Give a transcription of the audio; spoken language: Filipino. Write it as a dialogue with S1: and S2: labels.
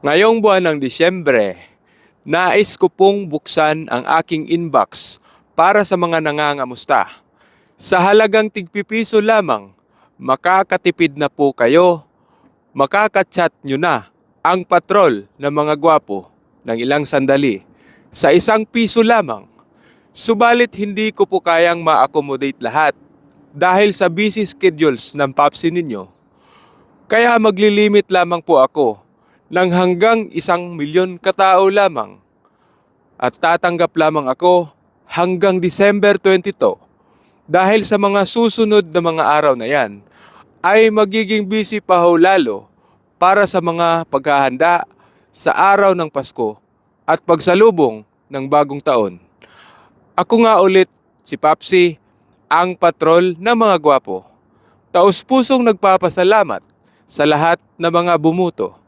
S1: Ngayong buwan ng Disyembre, nais ko pong buksan ang aking inbox para sa mga nangangamusta. Sa halagang tigpipiso lamang, makakatipid na po kayo. Makakachat nyo na ang patrol ng mga gwapo ng ilang sandali sa ₱1 lamang. Subalit hindi ko po kayang ma-accommodate lahat dahil sa busy schedules ng papsi ninyo. Kaya maglilimit lamang po ako ng hanggang 1,000,000 katao lamang at tatanggap lamang ako hanggang December 22 dahil sa mga susunod na mga araw na yan ay magiging busy pa ho lalo para sa mga paghahanda sa araw ng Pasko at pagsalubong ng bagong taon. Ako nga ulit si Papsi, ang patrol ng mga gwapo. Taos-pusong nagpapasalamat sa lahat ng mga bumuto